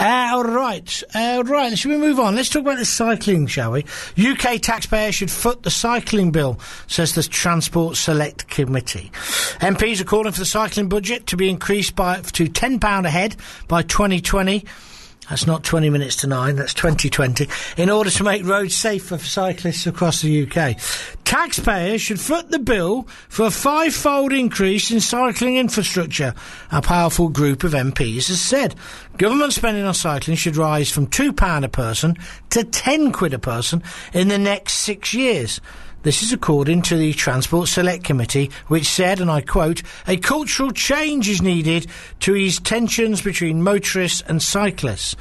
Right. Should we move on? Let's talk about the cycling, shall we? UK taxpayers should foot the cycling bill, says the Transport Select Committee. MPs are calling for the cycling budget to be increased to £10 a head by 2020. That's not 20 minutes to 9, that's 2020, in order to make roads safer for cyclists across the UK. Taxpayers should foot the bill for a 5-fold increase in cycling infrastructure, a powerful group of MPs has said. Government spending on cycling should rise from £2 a person to £10 a person in the next 6 years. This is according to the Transport Select Committee, which said, and I quote, "A cultural change is needed to ease tensions between motorists and cyclists."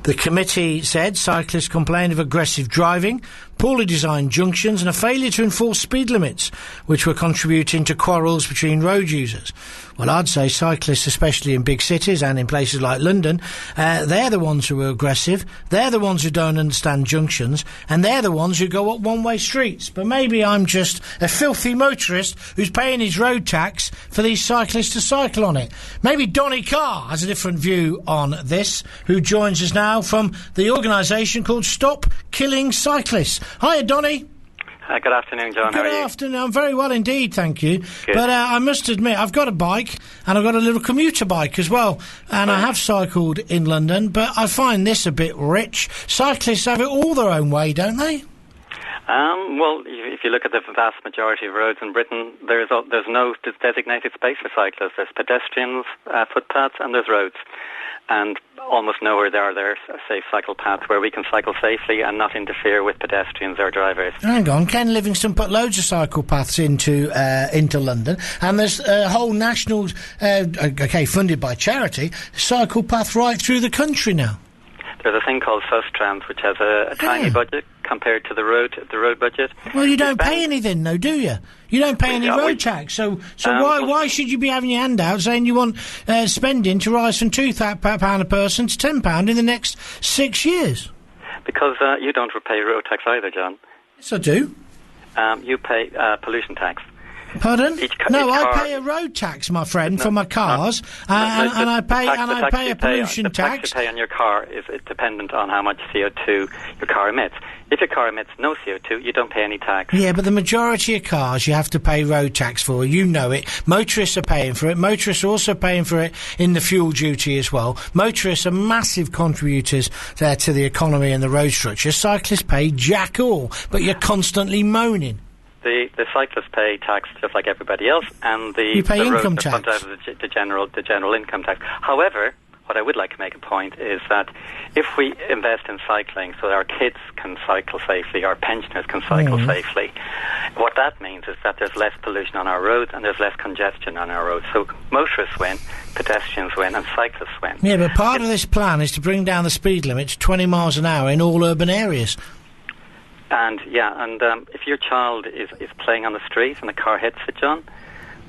The committee said cyclists complained of aggressive driving, poorly designed junctions and a failure to enforce speed limits, which were contributing to quarrels between road users. Well, I'd say cyclists, especially in big cities and in places like London, they're the ones who are aggressive, they're the ones who don't understand junctions, and they're the ones who go up one-way streets. But maybe I'm just a filthy motorist who's paying his road tax for these cyclists to cycle on it. Maybe Donnachadh has a different view on this, who joins us now from the organisation called Stop Killing Cyclists. Hiya, Donny. Good afternoon, John. How are you? Good afternoon. I'm very well indeed, thank you. Good. But I must admit, I've got a bike, and I've got a little commuter bike as well, and I have cycled in London, but I find this a bit rich. Cyclists have it all their own way, don't they? Well, if you look at the vast majority of roads in Britain, there's no designated space for cyclists. There's pedestrians, footpaths, and there's roads. And almost nowhere there are safe cycle paths where we can cycle safely and not interfere with pedestrians or drivers. Hang on, Ken Livingstone put loads of cycle paths into London, and there's a whole national, funded by charity, cycle path right through the country now. There's a thing called Sustrans, which has a tiny budget compared to the road budget. Well, you don't pay anything, though, do you? You don't pay any road tax. So why should you be having your hand out saying you want spending to rise from £2 a person to £10 in the next 6 years? Because you don't pay road tax either, John. Yes, I do. You pay pollution tax. Pardon? I pay a road tax, my friend, for my cars, and I pay a pollution tax. The tax you pay on your car is dependent on how much CO2 your car emits. If your car emits no CO2, you don't pay any tax. Yeah, but the majority of cars you have to pay road tax for. You know it. Motorists are paying for it. Motorists are also paying for it in the fuel duty as well. Motorists are massive contributors to the economy and the road structure. Cyclists pay jack all, but you're constantly moaning. The cyclists pay tax just like everybody else, and the income tax. Out of the general income tax. However, what I would like to make a point is that if we invest in cycling so that our kids can cycle safely, our pensioners can cycle safely, what that means is that there's less pollution on our roads and there's less congestion on our roads. So motorists win, pedestrians win, and cyclists win. Yeah, but part of this plan is to bring down the speed limit to 20 miles an hour in all urban areas. And if your child is playing on the street and a car hits it, John,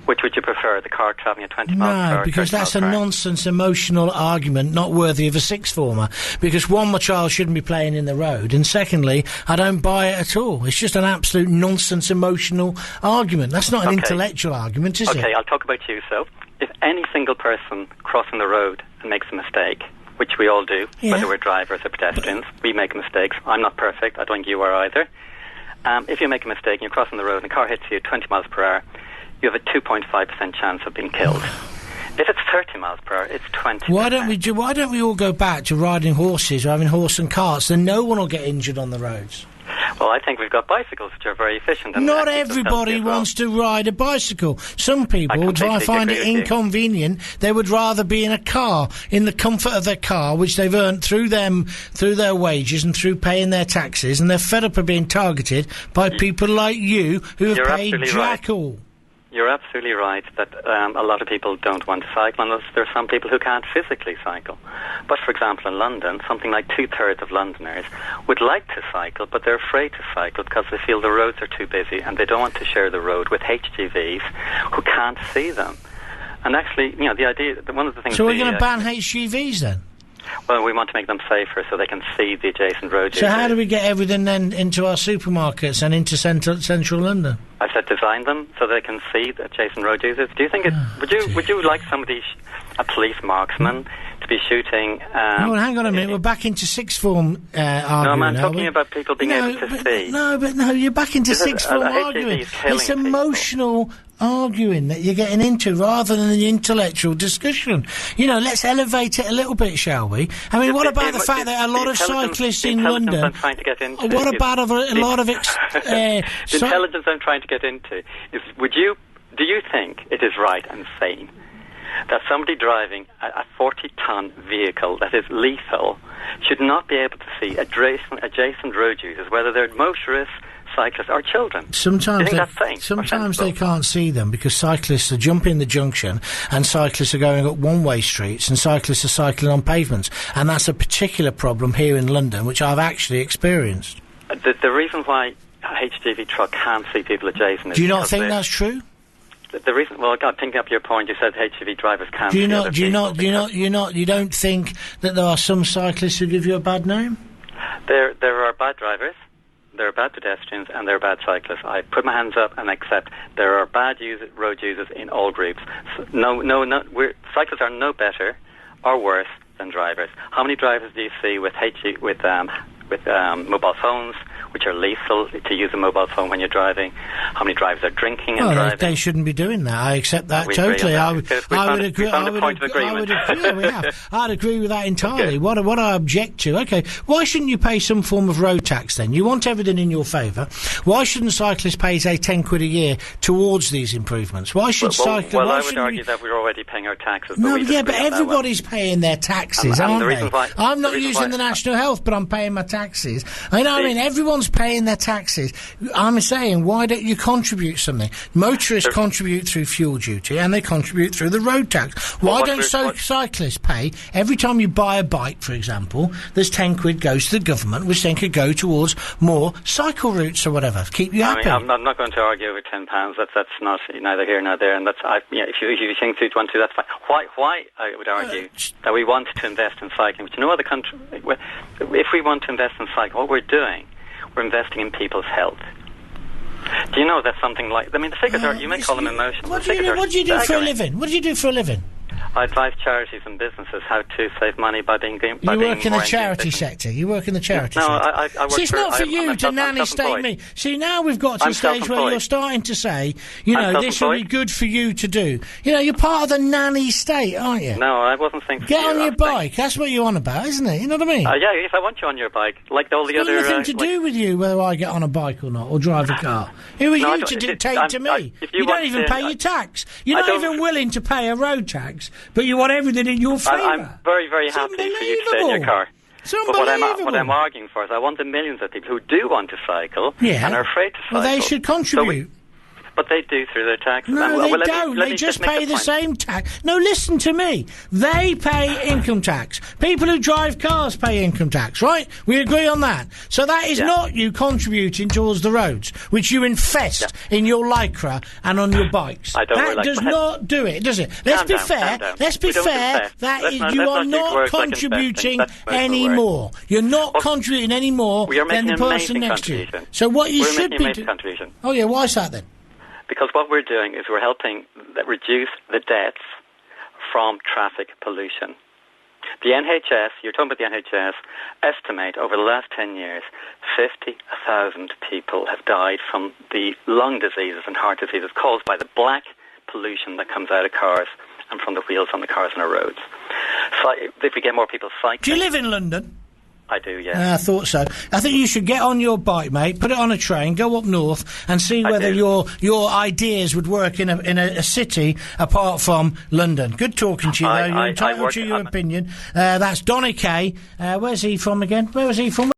which would you prefer, the car travelling at 20 miles per hour? No, because that's a nonsense emotional argument not worthy of a sixth former. Because one, my child shouldn't be playing in the road, and secondly, I don't buy it at all. It's just an absolute nonsense emotional argument. That's not an intellectual argument, is it? Okay, I'll talk about you. So, if any single person crossing the road and makes a mistake, which we all do, whether we're drivers or pedestrians, we make mistakes. I'm not perfect. I don't think you are either. If you make a mistake and you're crossing the road and a car hits you at 20 miles per hour, you have a 2.5% chance of being killed. If it's 30 miles per hour, it's 20%. Why don't we all go back to riding horses or having horse and carts? Then no one will get injured on the roads. Well, I think we've got bicycles which are very efficient. And not everybody wants to ride a bicycle. Some people would find it inconvenient. They would rather be in a car, in the comfort of their car, which they've earned through their wages and through paying their taxes, and they're fed up of being targeted by people like you who have paid jack all. You're absolutely right that a lot of people don't want to cycle unless there are some people who can't physically cycle. But, for example, in London, something like 2/3 of Londoners would like to cycle, but they're afraid to cycle because they feel the roads are too busy and they don't want to share the road with HGVs who can't see them. And actually, the idea, one of the things... So we're going to ban HGVs then? Well, we want to make them safer so they can see the adjacent road users. So how do we get everything then into our supermarkets and into central London? I said design them so they can see the adjacent road users. Do you think would you like somebody, a police marksman, to be shooting... no, well, hang on a minute, we're back into sixth form arguing. No, man, talking about people being able to see. No, you're back into sixth form arguing. It's emotional arguing that you're getting into rather than the intellectual discussion. Let's elevate it a little bit, shall we? I mean, what about the fact that a lot of cyclists in London... I'm trying to get into what about a lot of... the intelligence I'm trying to get into is, do you think it is right and sane that somebody driving a 40-ton vehicle that is lethal should not be able to see adjacent road users, whether they're motorists, cyclists or children? Sometimes they can't see them because cyclists are jumping the junction and cyclists are going up one-way streets and cyclists are cycling on pavements, and that's a particular problem here in London which I've actually experienced. The reason why a HGV truck can't see people adjacent is... Do you not think that's true? The reason, well, I'm picking up your point. You said HGV drivers can't. You don't think that there are some cyclists who give you a bad name? There are bad drivers, there are bad pedestrians, and there are bad cyclists. I put my hands up and accept there are bad road users in all groups. So, cyclists are no better or worse than drivers. How many drivers do you see with mobile phones, which are lethal to use a mobile phone when you're driving? How many drivers are drinking and driving? They shouldn't be doing that. I accept that totally. I would agree. I'd agree with that entirely. Okay. What I object to, why shouldn't you pay some form of road tax then? You want everything in your favour. Why shouldn't cyclists pay, say, £10 a year towards these improvements? Why should cyclists... Well, I would argue that we're already paying our taxes. But everybody's paying their taxes, aren't they? I'm not using the National Health, but I'm paying my taxes. Everyone's paying their taxes. I'm saying, why don't you contribute something? Motorists contribute through fuel duty and they contribute through the road tax. Why don't cyclists pay? Every time you buy a bike, for example, there's £10 goes to the government, which then could go towards more cycle routes or whatever. Keep you happy. I'm not going to argue over £10. That's not neither here nor there. And if you think you want to, that's fine. Why I would argue that we want to invest in cycling, which no other country... If we want to invest in cycling, what we're doing, we're investing in people's health. Do you know that's something like... I mean, the figures are... You may call them emotional. What do you do for a living? What do you do for a living? I advise charities and businesses how to save money by being... You work in the charity sector? You work in the charity sector? No, I work See, it's not for you to nanny state me. See, now we've got to the stage where you're starting to say, this will be good for you to do. You're part of the nanny state, aren't you? No, I wasn't thinking... Get on your bike. That's what you're on about, isn't it? You know what I mean? Yeah, if I want you on your bike, like all the other... It's nothing to do with you, whether I get on a bike or not, or drive a car. Who are you to dictate to me? You don't even pay your tax. You're not even willing to pay a road tax, but you want everything in your favour. I'm very, very happy for you to stay in your car. But what I'm arguing for is I want the millions of people who do want to cycle and are afraid to cycle. Well, they should contribute. But they do through their taxes. No, they don't. They just pay the same tax. No, listen to me. They pay income tax. People who drive cars pay income tax, right? We agree on that. So that is not you contributing towards the roads, which you infest in your Lycra and on your bikes. That does not do it, does it? Let's be fair. Let's be fair. You are not contributing anymore. You're not contributing any more than the person next to you. So what you should be doing... Oh, yeah, why is that then? Because what we're doing is we're helping reduce the deaths from traffic pollution. The NHS, you're talking about the NHS, estimate over the last 10 years, 50,000 people have died from the lung diseases and heart diseases caused by the black pollution that comes out of cars and from the wheels on the cars on our roads. So if we get more people cycling... Do you live in London? I do, yeah. I thought so. I think you should get on your bike, mate, put it on a train, go up north and see whether your ideas would work in a city apart from London. Good talking to you, though. You're entitled to your opinion. That's Donnachadh. Where's he from again? Where was he from?